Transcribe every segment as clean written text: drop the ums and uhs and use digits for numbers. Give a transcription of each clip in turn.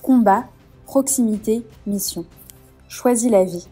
Combat, proximité, mission. Choisis la vie.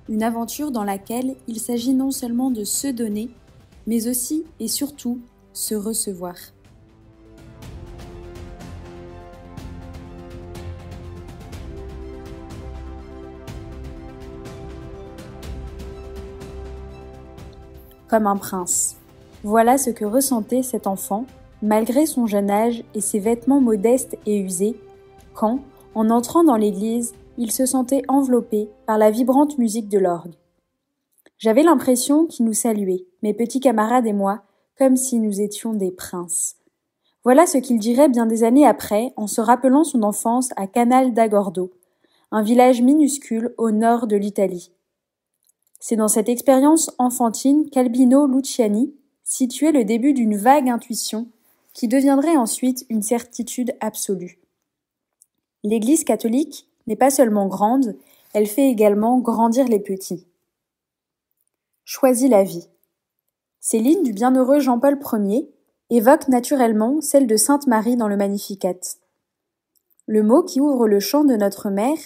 Une aventure dans laquelle il s'agit non seulement de se donner, mais aussi et surtout se recevoir. Comme un prince. Voilà ce que ressentait cet enfant, malgré son jeune âge et ses vêtements modestes et usés, quand, en entrant dans l'église, il se sentait enveloppé par la vibrante musique de l'orgue. J'avais l'impression qu'il nous saluait, mes petits camarades et moi, comme si nous étions des princes. Voilà ce qu'il dirait bien des années après, en se rappelant son enfance à Canal d'Agordo, un village minuscule au nord de l'Italie. C'est dans cette expérience enfantine qu'Albino Luciani situait le début d'une vague intuition qui deviendrait ensuite une certitude absolue. L'Église catholique n'est pas seulement grande, elle fait également grandir les petits. Choisis la vie. Ces lignes du bienheureux Jean-Paul Ier évoquent naturellement celles de Sainte Marie dans le Magnificat. Le mot qui ouvre le chant de notre mère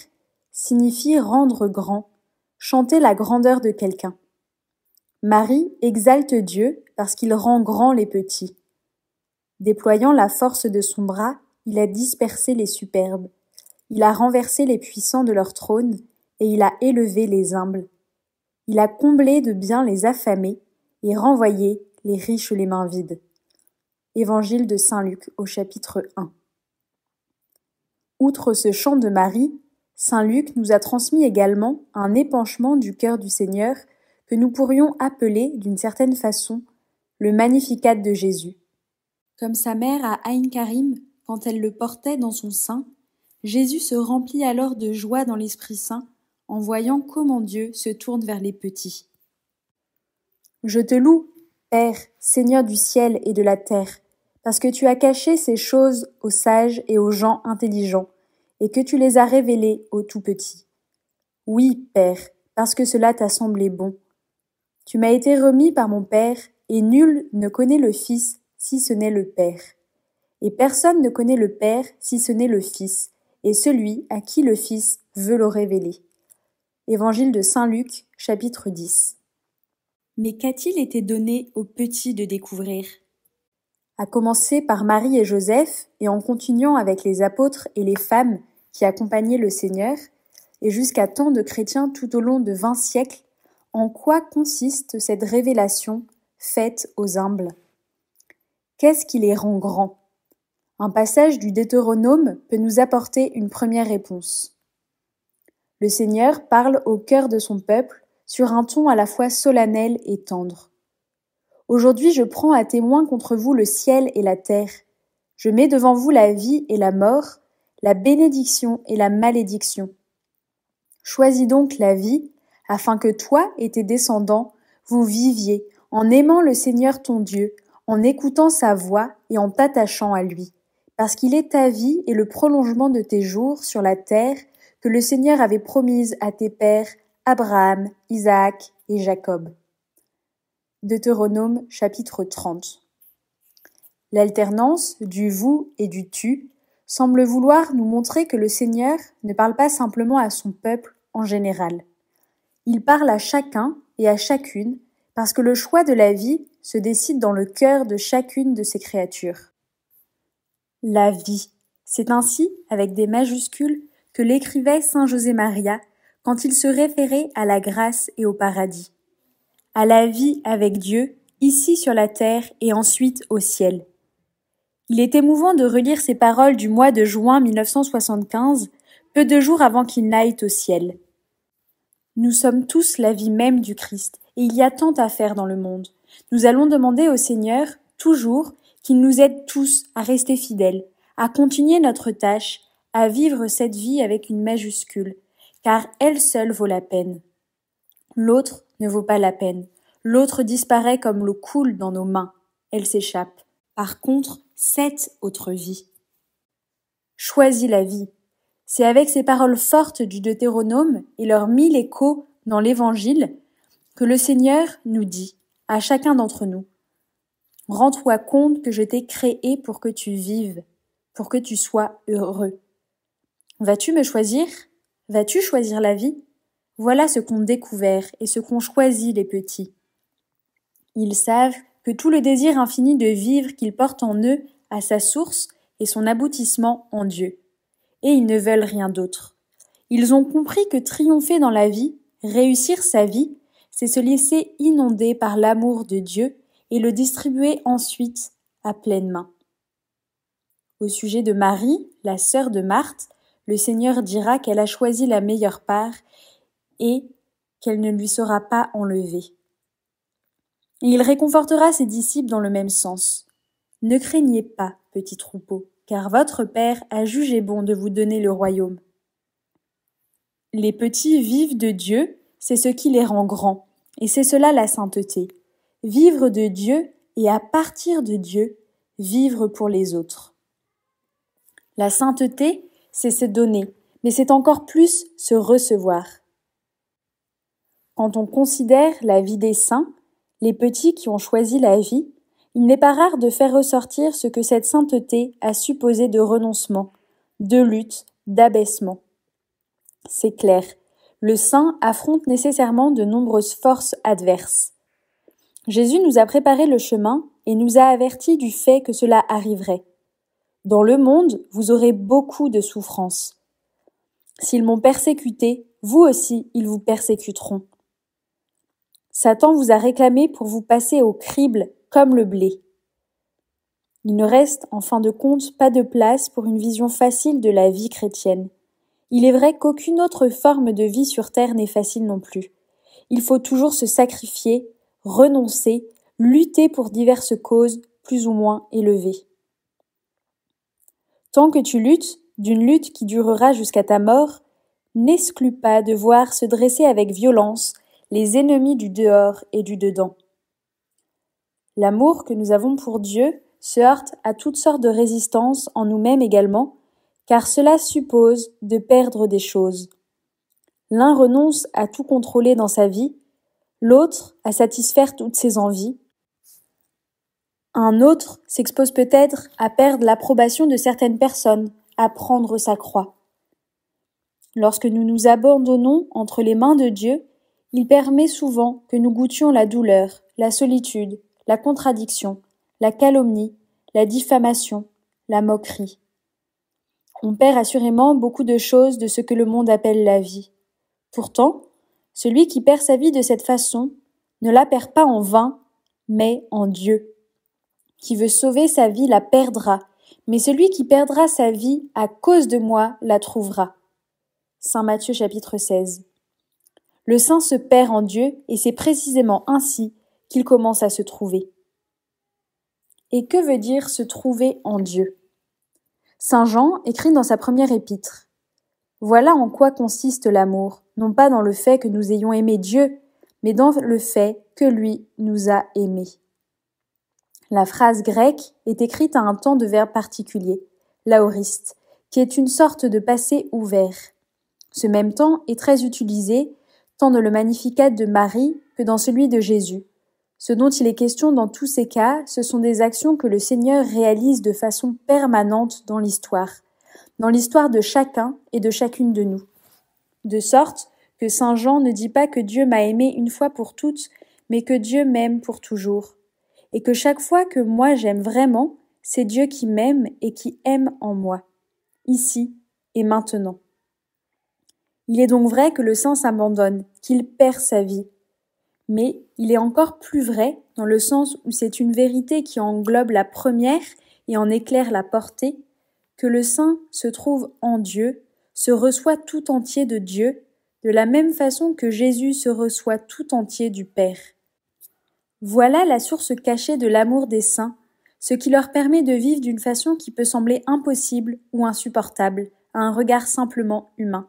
signifie rendre grand, chanter la grandeur de quelqu'un. Marie exalte Dieu parce qu'il rend grand les petits. Déployant la force de son bras, il a dispersé les superbes. Il a renversé les puissants de leur trône et il a élevé les humbles. Il a comblé de biens les affamés et renvoyé les riches les mains vides. Évangile de Saint Luc au chapitre 1. Outre ce chant de Marie, Saint Luc nous a transmis également un épanchement du cœur du Seigneur que nous pourrions appeler, d'une certaine façon, le Magnificat de Jésus. Comme sa mère à Aïn Karim, quand elle le portait dans son sein, Jésus se remplit alors de joie dans l'Esprit Saint en voyant comment Dieu se tourne vers les petits. Je te loue, Père, Seigneur du ciel et de la terre, parce que tu as caché ces choses aux sages et aux gens intelligents, et que tu les as révélées aux tout-petits. Oui, Père, parce que cela t'a semblé bon. Tu m'as été remis par mon Père, et nul ne connaît le Fils si ce n'est le Père. Et personne ne connaît le Père si ce n'est le Fils, et celui à qui le Fils veut le révéler. Évangile de Saint Luc, chapitre 10. Mais qu'a-t-il été donné aux petits de découvrir ? À commencer par Marie et Joseph, et en continuant avec les apôtres et les femmes qui accompagnaient le Seigneur, et jusqu'à tant de chrétiens tout au long de 20 siècles, en quoi consiste cette révélation faite aux humbles ? Qu'est-ce qui les rend grands ? Un passage du Deutéronome peut nous apporter une première réponse. Le Seigneur parle au cœur de son peuple sur un ton à la fois solennel et tendre. Aujourd'hui, je prends à témoin contre vous le ciel et la terre. Je mets devant vous la vie et la mort, la bénédiction et la malédiction. Choisis donc la vie, afin que toi et tes descendants, vous viviez en aimant le Seigneur ton Dieu, en écoutant sa voix et en t'attachant à lui, parce qu'il est ta vie et le prolongement de tes jours sur la terre que le Seigneur avait promise à tes pères Abraham, Isaac et Jacob. Deutéronome chapitre 30. L'alternance du vous et du tu semble vouloir nous montrer que le Seigneur ne parle pas simplement à son peuple en général. Il parle à chacun et à chacune parce que le choix de la vie se décide dans le cœur de chacune de ses créatures. La vie, c'est ainsi, avec des majuscules, que l'écrivait saint José Maria quand il se référait à la grâce et au paradis, à la vie avec Dieu, ici sur la terre et ensuite au ciel. Il est émouvant de relire ces paroles du mois de juin 1975, peu de jours avant qu'il n'aille au ciel. Nous sommes tous la vie même du Christ, et il y a tant à faire dans le monde. Nous allons demander au Seigneur, toujours, qu'il nous aide tous à rester fidèles, à continuer notre tâche, à vivre cette vie avec une majuscule, car elle seule vaut la peine. L'autre ne vaut pas la peine. L'autre disparaît comme l'eau coule dans nos mains. Elle s'échappe. Par contre, cette autre vie. Choisis la vie. C'est avec ces paroles fortes du Deutéronome et leurs 1000 échos dans l'Évangile que le Seigneur nous dit, à chacun d'entre nous, Rends-toi compte que je t'ai créé pour que tu vives, pour que tu sois heureux. Vas-tu me choisir? Vas-tu choisir la vie? Voilà ce qu'ont découvert et ce qu'ont choisi les petits. Ils savent que tout le désir infini de vivre qu'ils portent en eux a sa source et son aboutissement en Dieu. Et ils ne veulent rien d'autre. Ils ont compris que triompher dans la vie, réussir sa vie, c'est se laisser inonder par l'amour de Dieu et le distribuer ensuite à pleine main. Au sujet de Marie, la sœur de Marthe, le Seigneur dira qu'elle a choisi la meilleure part et qu'elle ne lui sera pas enlevée. Et il réconfortera ses disciples dans le même sens. Ne craignez pas, petit troupeau, car votre Père a jugé bon de vous donner le royaume. Les petits vivent de Dieu, c'est ce qui les rend grands, et c'est cela la sainteté. Vivre de Dieu et à partir de Dieu, vivre pour les autres. La sainteté, c'est se donner, mais c'est encore plus se recevoir. Quand on considère la vie des saints, les petits qui ont choisi la vie, il n'est pas rare de faire ressortir ce que cette sainteté a supposé de renoncement, de lutte, d'abaissement. C'est clair, le saint affronte nécessairement de nombreuses forces adverses. Jésus nous a préparé le chemin et nous a avertis du fait que cela arriverait. Dans le monde, vous aurez beaucoup de souffrances. S'ils m'ont persécuté, vous aussi, ils vous persécuteront. Satan vous a réclamé pour vous passer au crible comme le blé. Il ne reste, en fin de compte, pas de place pour une vision facile de la vie chrétienne. Il est vrai qu'aucune autre forme de vie sur terre n'est facile non plus. Il faut toujours se sacrifier, renoncer, lutter pour diverses causes plus ou moins élevées. Tant que tu luttes, d'une lutte qui durera jusqu'à ta mort, n'exclus pas de voir se dresser avec violence les ennemis du dehors et du dedans. L'amour que nous avons pour Dieu se heurte à toutes sortes de résistances en nous-mêmes également, car cela suppose de perdre des choses. L'un renonce à tout contrôler dans sa vie, l'autre à satisfaire toutes ses envies. Un autre s'expose peut-être à perdre l'approbation de certaines personnes, à prendre sa croix. Lorsque nous nous abandonnons entre les mains de Dieu, il permet souvent que nous goûtions la douleur, la solitude, la contradiction, la calomnie, la diffamation, la moquerie. On perd assurément beaucoup de choses de ce que le monde appelle la vie. Pourtant, celui qui perd sa vie de cette façon ne la perd pas en vain, mais en Dieu. Qui veut sauver sa vie la perdra, mais celui qui perdra sa vie à cause de moi la trouvera. Saint Matthieu chapitre 16. Le saint se perd en Dieu et c'est précisément ainsi qu'il commence à se trouver. Et que veut dire se trouver en Dieu? Saint Jean écrit dans sa première épître: Voilà en quoi consiste l'amour, non pas dans le fait que nous ayons aimé Dieu, mais dans le fait que lui nous a aimés. La phrase grecque est écrite à un temps de verbe particulier, l'aoriste, qui est une sorte de passé ouvert. Ce même temps est très utilisé tant dans le Magnificat de Marie que dans celui de Jésus. Ce dont il est question dans tous ces cas, ce sont des actions que le Seigneur réalise de façon permanente dans l'histoire de chacun et de chacune de nous. De sorte que Saint Jean ne dit pas que Dieu m'a aimé une fois pour toutes, mais que Dieu m'aime pour toujours. Et que chaque fois que moi j'aime vraiment, c'est Dieu qui m'aime et qui aime en moi, ici et maintenant. Il est donc vrai que le saint s'abandonne, qu'il perd sa vie. Mais il est encore plus vrai dans le sens où c'est une vérité qui englobe la première et en éclaire la portée, que le saint se trouve en Dieu, se reçoit tout entier de Dieu, de la même façon que Jésus se reçoit tout entier du Père. Voilà la source cachée de l'amour des saints, ce qui leur permet de vivre d'une façon qui peut sembler impossible ou insupportable à un regard simplement humain.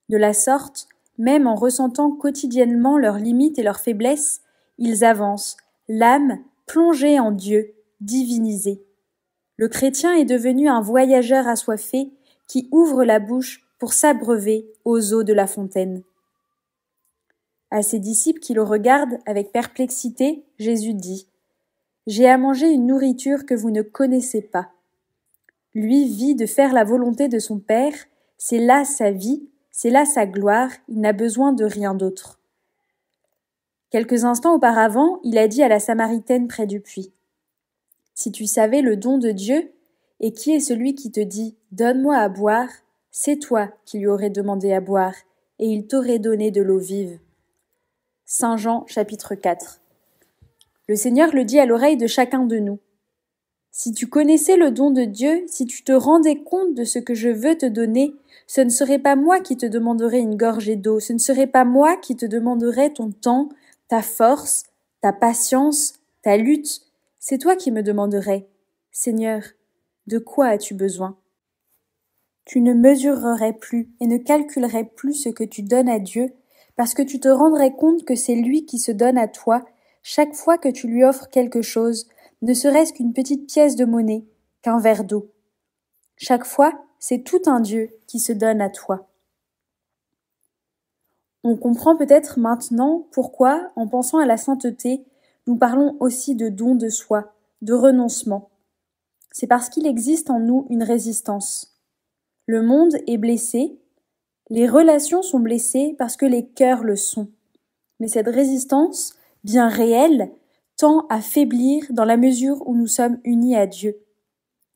De la sorte, même en ressentant quotidiennement leurs limites et leurs faiblesses, ils avancent, l'âme plongée en Dieu, divinisée. Le chrétien est devenu un voyageur assoiffé qui ouvre la bouche pour s'abreuver aux eaux de la fontaine. À ses disciples qui le regardent avec perplexité, Jésus dit : J'ai à manger une nourriture que vous ne connaissez pas. Lui vit de faire la volonté de son Père, c'est là sa vie, c'est là sa gloire, il n'a besoin de rien d'autre. Quelques instants auparavant, il a dit à la Samaritaine près du puits. Si tu savais le don de Dieu, et qui est celui qui te dit « Donne-moi à boire », c'est toi qui lui aurais demandé à boire, et il t'aurait donné de l'eau vive. Saint Jean, chapitre 4. Le Seigneur le dit à l'oreille de chacun de nous. Si tu connaissais le don de Dieu, si tu te rendais compte de ce que je veux te donner, ce ne serait pas moi qui te demanderais une gorgée d'eau, ce ne serait pas moi qui te demanderais ton temps, ta force, ta patience, ta lutte. C'est toi qui me demanderais, Seigneur, de quoi as-tu besoin? Tu ne mesurerais plus et ne calculerais plus ce que tu donnes à Dieu, parce que tu te rendrais compte que c'est lui qui se donne à toi chaque fois que tu lui offres quelque chose, ne serait-ce qu'une petite pièce de monnaie, qu'un verre d'eau. Chaque fois, c'est tout un Dieu qui se donne à toi. On comprend peut-être maintenant pourquoi, en pensant à la sainteté, nous parlons aussi de don de soi, de renoncement. C'est parce qu'il existe en nous une résistance. Le monde est blessé, les relations sont blessées parce que les cœurs le sont. Mais cette résistance, bien réelle, tend à faiblir dans la mesure où nous sommes unis à Dieu.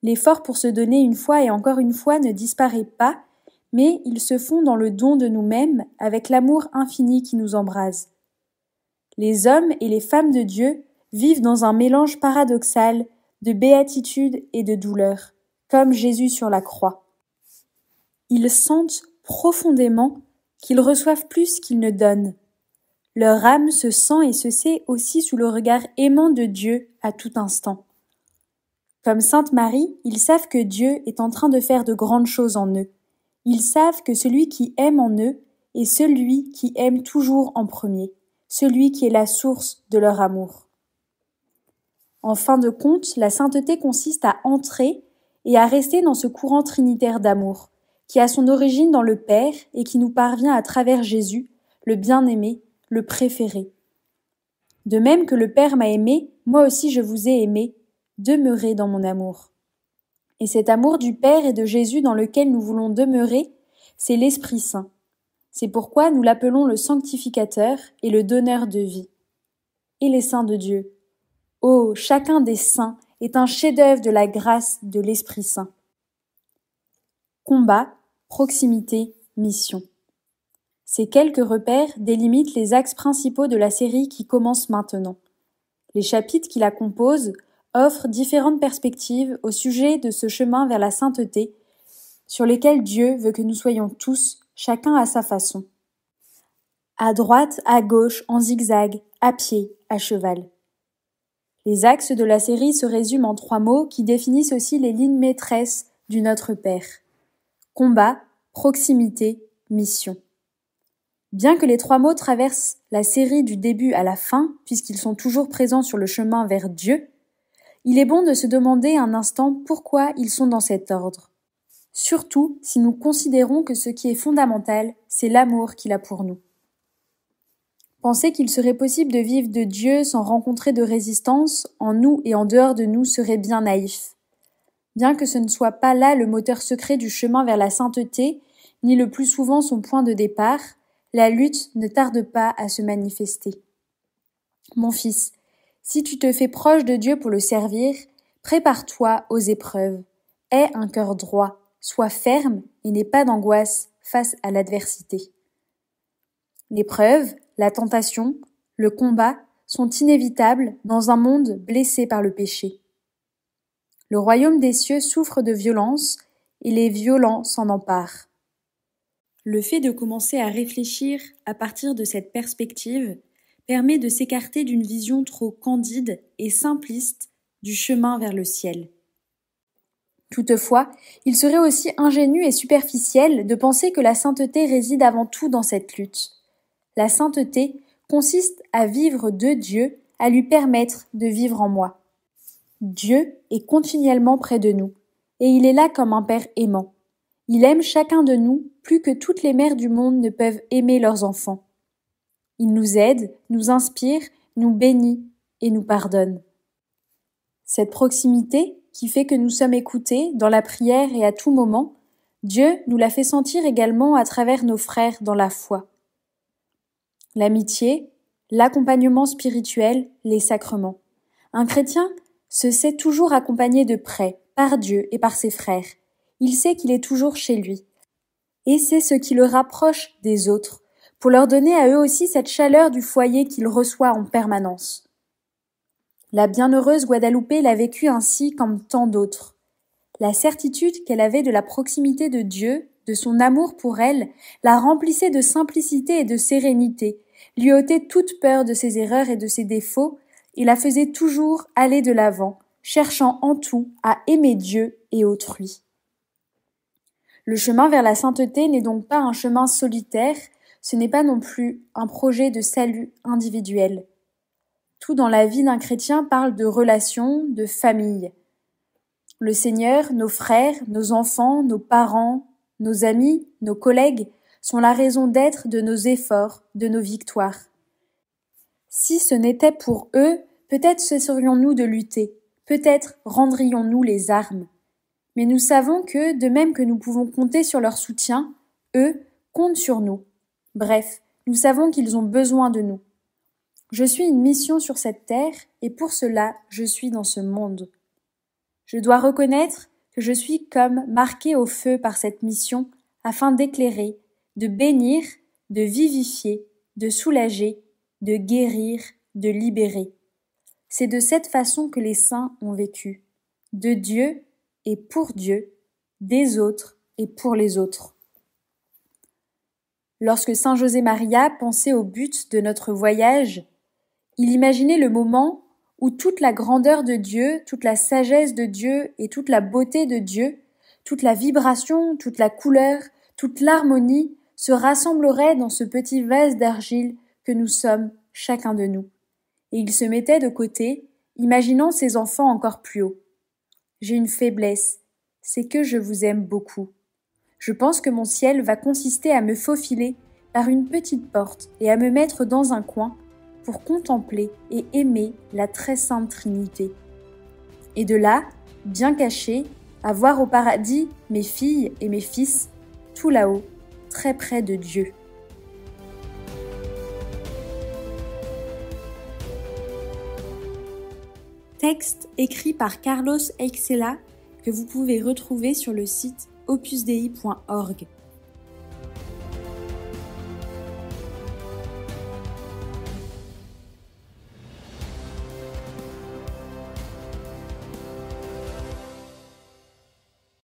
L'effort pour se donner une fois et encore une fois ne disparaît pas, mais il se fond dans le don de nous-mêmes avec l'amour infini qui nous embrase. Les hommes et les femmes de Dieu vivent dans un mélange paradoxal de béatitude et de douleur, comme Jésus sur la croix. Ils sentent profondément qu'ils reçoivent plus qu'ils ne donnent. Leur âme se sent et se sait aussi sous le regard aimant de Dieu à tout instant. Comme Sainte Marie, ils savent que Dieu est en train de faire de grandes choses en eux. Ils savent que celui qui aime en eux est celui qui aime toujours en premier, celui qui est la source de leur amour. En fin de compte, la sainteté consiste à entrer et à rester dans ce courant trinitaire d'amour, qui a son origine dans le Père et qui nous parvient à travers Jésus, le bien-aimé, le préféré. De même que le Père m'a aimé, moi aussi je vous ai aimé, demeurez dans mon amour. Et cet amour du Père et de Jésus dans lequel nous voulons demeurer, c'est l'Esprit Saint. C'est pourquoi nous l'appelons le sanctificateur et le donneur de vie. Et les saints de Dieu. Oh, chacun des saints est un chef-d'œuvre de la grâce de l'Esprit Saint. Combat, proximité, mission. Ces quelques repères délimitent les axes principaux de la série qui commence maintenant. Les chapitres qui la composent offrent différentes perspectives au sujet de ce chemin vers la sainteté, sur lesquels Dieu veut que nous soyons tous, chacun à sa façon. À droite, à gauche, en zigzag, à pied, à cheval. Les axes de la série se résument en 3 mots qui définissent aussi les lignes maîtresses du Notre Père. Combat, proximité, mission. Bien que les 3 mots traversent la série du début à la fin, puisqu'ils sont toujours présents sur le chemin vers Dieu, il est bon de se demander un instant pourquoi ils sont dans cet ordre. Surtout si nous considérons que ce qui est fondamental, c'est l'amour qu'il a pour nous. Penser qu'il serait possible de vivre de Dieu sans rencontrer de résistance, en nous et en dehors de nous, serait bien naïf. Bien que ce ne soit pas là le moteur secret du chemin vers la sainteté, ni le plus souvent son point de départ, la lutte ne tarde pas à se manifester. Mon fils, si tu te fais proche de Dieu pour le servir, prépare-toi aux épreuves. Aie un cœur droit, sois ferme et n'aie pas d'angoisse face à l'adversité. L'épreuve, la tentation, le combat sont inévitables dans un monde blessé par le péché. Le royaume des cieux souffre de violence et les violents s'en emparent. Le fait de commencer à réfléchir à partir de cette perspective permet de s'écarter d'une vision trop candide et simpliste du chemin vers le ciel. Toutefois, il serait aussi ingénu et superficiel de penser que la sainteté réside avant tout dans cette lutte. La sainteté consiste à vivre de Dieu, à lui permettre de vivre en moi. Dieu est continuellement près de nous, et il est là comme un Père aimant. Il aime chacun de nous plus que toutes les mères du monde ne peuvent aimer leurs enfants. Il nous aide, nous inspire, nous bénit et nous pardonne. Cette proximité, qui fait que nous sommes écoutés dans la prière et à tout moment, Dieu nous l'a fait sentir également à travers nos frères dans la foi. L'amitié, l'accompagnement spirituel, les sacrements. Un chrétien se sait toujours accompagné de près, par Dieu et par ses frères. Il sait qu'il est toujours chez lui. Et c'est ce qui le rapproche des autres, pour leur donner à eux aussi cette chaleur du foyer qu'il reçoit en permanence. La bienheureuse Guadeloupe l'a vécu ainsi comme tant d'autres. La certitude qu'elle avait de la proximité de Dieu, de son amour pour elle, la remplissait de simplicité et de sérénité, lui ôtait toute peur de ses erreurs et de ses défauts, et la faisait toujours aller de l'avant, cherchant en tout à aimer Dieu et autrui. Le chemin vers la sainteté n'est donc pas un chemin solitaire, ce n'est pas non plus un projet de salut individuel. Tout dans la vie d'un chrétien parle de relations, de famille. Le Seigneur, nos frères, nos enfants, nos parents, nos amis, nos collègues sont la raison d'être de nos efforts, de nos victoires. Si ce n'était pour eux, peut-être cesserions-nous de lutter, peut-être rendrions-nous les armes. Mais nous savons que, de même que nous pouvons compter sur leur soutien, eux comptent sur nous. Bref, nous savons qu'ils ont besoin de nous. Je suis une mission sur cette terre, et pour cela, je suis dans ce monde. Je dois reconnaître que je suis comme marquée au feu par cette mission, afin d'éclairer, de bénir, de vivifier, de soulager, de guérir, de libérer. C'est de cette façon que les saints ont vécu, de Dieu et pour Dieu, des autres et pour les autres. Lorsque Saint José Maria pensait au but de notre voyage, il imaginait le moment où toute la grandeur de Dieu, toute la sagesse de Dieu et toute la beauté de Dieu, toute la vibration, toute la couleur, toute l'harmonie se rassembleraient dans ce petit vase d'argile que nous sommes, chacun de nous. Et il se mettait de côté, imaginant ses enfants encore plus haut. J'ai une faiblesse, c'est que je vous aime beaucoup. Je pense que mon ciel va consister à me faufiler par une petite porte et à me mettre dans un coin pour contempler et aimer la très sainte Trinité. Et de là, bien caché, à voir au paradis mes filles et mes fils, tout là-haut, très près de Dieu. Texte écrit par CarlosEixela que vous pouvez retrouver sur le site opusdei.org.